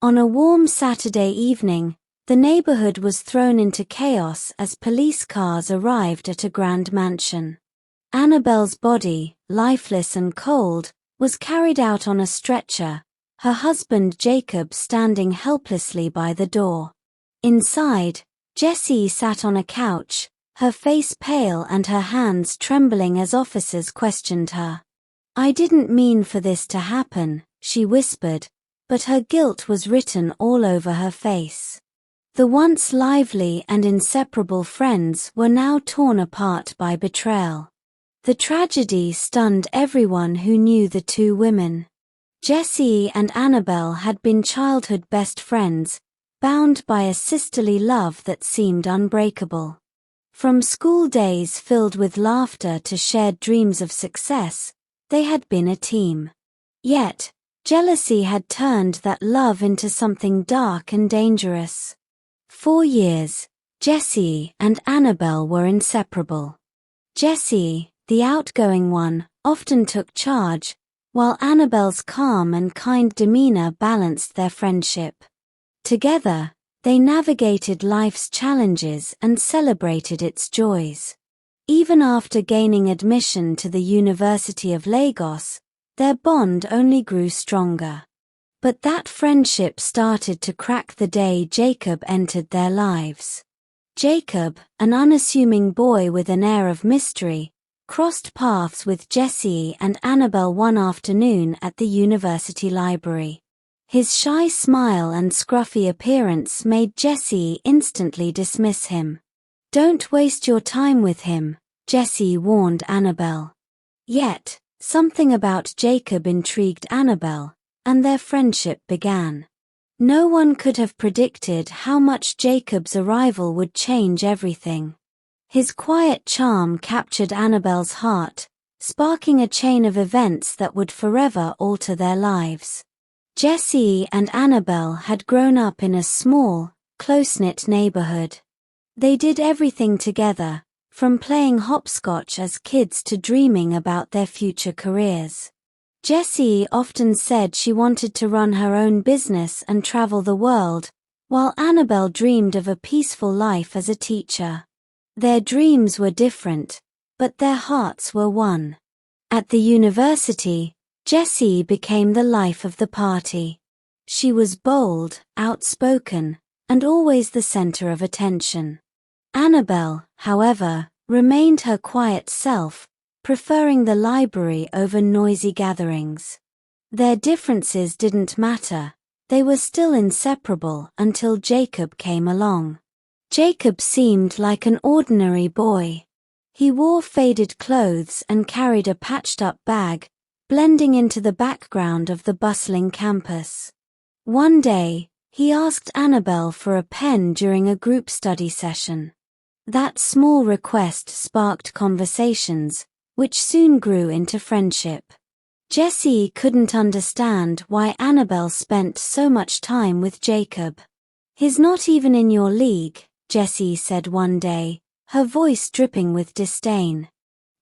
On a warm Saturday evening, the neighborhood was thrown into chaos as police cars arrived at a grand mansion. Annabel's body, lifeless and cold, was carried out on a stretcher, her husband Jacob standing helplessly by the door. Inside, Jessie sat on a couch, her face pale and her hands trembling as officers questioned her. "I didn't mean for this to happen," she whispered, but her guilt was written all over her face. The once lively and inseparable friends were now torn apart by betrayal. The tragedy stunned everyone who knew the two women. Jessie and Annabel had been childhood best friends, bound by a sisterly love that seemed unbreakable. From school days filled with laughter to shared dreams of success, they had been a team. Yet, jealousy had turned that love into something dark and dangerous. For years, Jessie and Annabel were inseparable. Jessie, the outgoing one, often took charge, while Annabel's calm and kind demeanor balanced their friendship. Together, they navigated life's challenges and celebrated its joys. Even after gaining admission to the University of Lagos, their bond only grew stronger. But that friendship started to crack the day Jacob entered their lives. Jacob, an unassuming boy with an air of mystery, crossed paths with Jessie and Annabel one afternoon at the university library. His shy smile and scruffy appearance made Jessie instantly dismiss him. "Don't waste your time with him," Jessie warned Annabel. Yet, something about Jacob intrigued Annabel, and their friendship began. No one could have predicted how much Jacob's arrival would change everything. His quiet charm captured Annabel's heart, sparking a chain of events that would forever alter their lives. Jessie and Annabel had grown up in a small, close-knit neighborhood. They did everything together, from playing hopscotch as kids to dreaming about their future careers. Jessie often said she wanted to run her own business and travel the world, while Annabel dreamed of a peaceful life as a teacher. Their dreams were different, but their hearts were one. At the university, Jessie became the life of the party. She was bold, outspoken, and always the center of attention. Annabel, however, remained her quiet self, preferring the library over noisy gatherings. Their differences didn't matter, they were still inseparable until Jacob came along. Jacob seemed like an ordinary boy. He wore faded clothes and carried a patched-up bag, blending into the background of the bustling campus. One day, he asked Annabel for a pen during a group study session. That small request sparked conversations, which soon grew into friendship. Jessie couldn't understand why Annabel spent so much time with Jacob. "He's not even in your league," Jessie said one day, her voice dripping with disdain.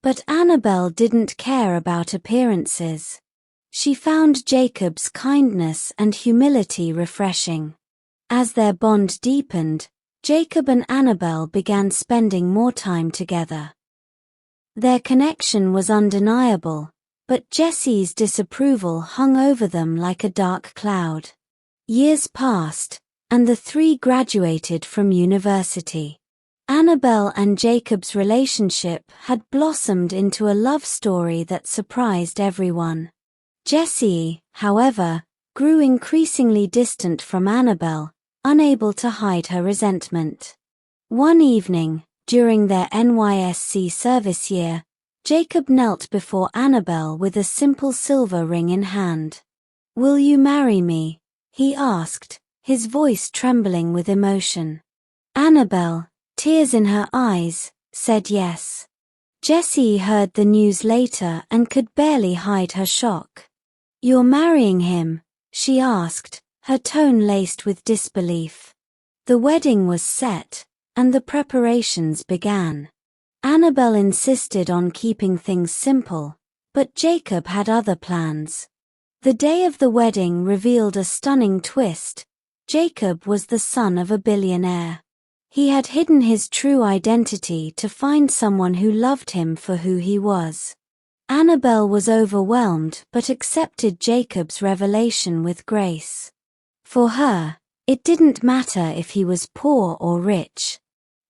But Annabel didn't care about appearances. She found Jacob's kindness and humility refreshing. As their bond deepened, Jacob and Annabel began spending more time together. Their connection was undeniable, but Jessie's disapproval hung over them like a dark cloud. Years passed, and the three graduated from university. Annabel and Jacob's relationship had blossomed into a love story that surprised everyone. Jessie, however, grew increasingly distant from Annabel, unable to hide her resentment. One evening, during their NYSC service year, Jacob knelt before Annabel with a simple silver ring in hand. "Will you marry me?" he asked, his voice trembling with emotion. Annabel, tears in her eyes, said yes. Jessie heard the news later and could barely hide her shock. "You're marrying him?" she asked, her tone laced with disbelief. The wedding was set, and the preparations began. Annabel insisted on keeping things simple, but Jacob had other plans. The day of the wedding revealed a stunning twist, Jacob was the son of a billionaire. He had hidden his true identity to find someone who loved him for who he was. Annabel was overwhelmed but accepted Jacob's revelation with grace. For her, it didn't matter if he was poor or rich.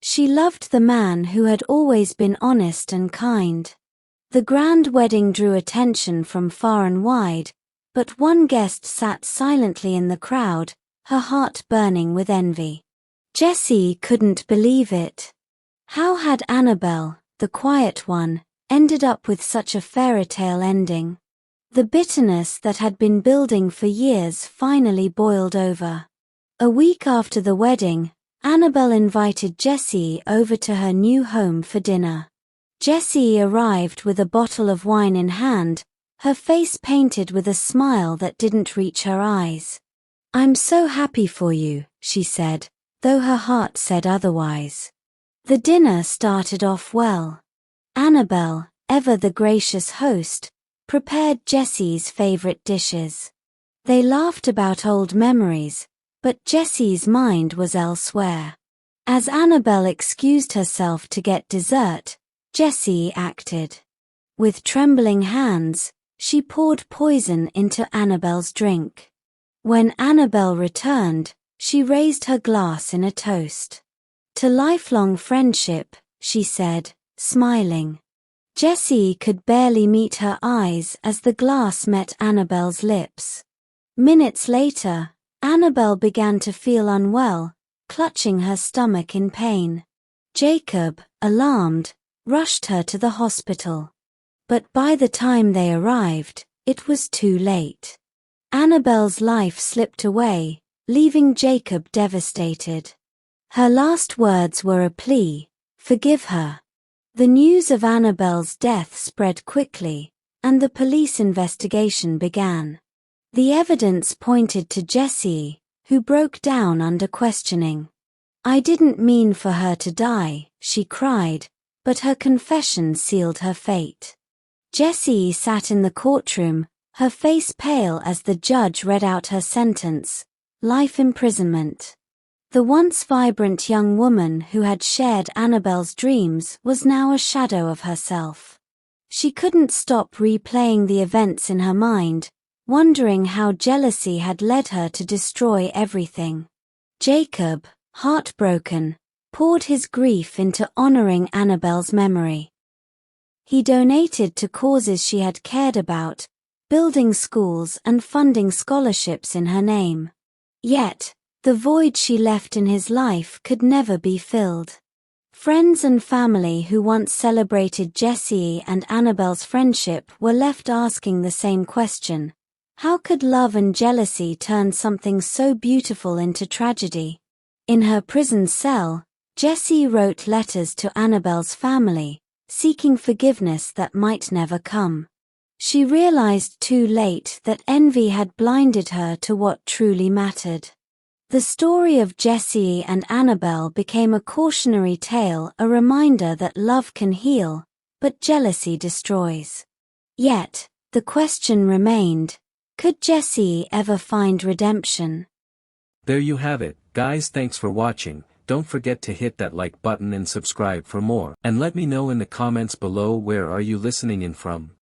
She loved the man who had always been honest and kind. The grand wedding drew attention from far and wide, but one guest sat silently in the crowd, her heart burning with envy. Jessie couldn't believe it. How had Annabel, the quiet one, ended up with such a fairy tale ending? The bitterness that had been building for years finally boiled over. A week after the wedding, Annabel invited Jessie over to her new home for dinner. Jessie arrived with a bottle of wine in hand, her face painted with a smile that didn't reach her eyes. "I'm so happy for you," she said, though her heart said otherwise. The dinner started off well. Annabel, ever the gracious host, prepared Jessie's favorite dishes. They laughed about old memories, but Jessie's mind was elsewhere. As Annabel excused herself to get dessert, Jessie acted. With trembling hands, she poured poison into Annabel's drink. When Annabel returned, she raised her glass in a toast. "To lifelong friendship," she said, smiling. Jessie could barely meet her eyes as the glass met Annabel's lips. Minutes later, Annabel began to feel unwell, clutching her stomach in pain. Jacob, alarmed, rushed her to the hospital. But by the time they arrived, it was too late. Annabel's life slipped away, leaving Jacob devastated. Her last words were a plea, "Forgive her." The news of Annabel's death spread quickly, and the police investigation began. The evidence pointed to Jessie, who broke down under questioning. "I didn't mean for her to die," she cried, but her confession sealed her fate. Jessie sat in the courtroom, her face pale as the judge read out her sentence: life imprisonment. The once vibrant young woman who had shared Annabel's dreams was now a shadow of herself. She couldn't stop replaying the events in her mind, wondering how jealousy had led her to destroy everything. Jacob, heartbroken, poured his grief into honoring Annabel's memory. He donated to causes she had cared about, building schools and funding scholarships in her name. Yet, the void she left in his life could never be filled. Friends and family who once celebrated Jessie and Annabel's friendship were left asking the same question: how could love and jealousy turn something so beautiful into tragedy? In her prison cell, Jessie wrote letters to Annabel's family, seeking forgiveness that might never come. She realized too late that envy had blinded her to what truly mattered. The story of Jessie and Annabel became a cautionary tale, a reminder that love can heal, but jealousy destroys. Yet, the question remained: could Jessie ever find redemption? There you have it, guys. Thanks for watching. Don't forget to hit that like button and subscribe for more. And let me know in the comments below, where are you listening in from?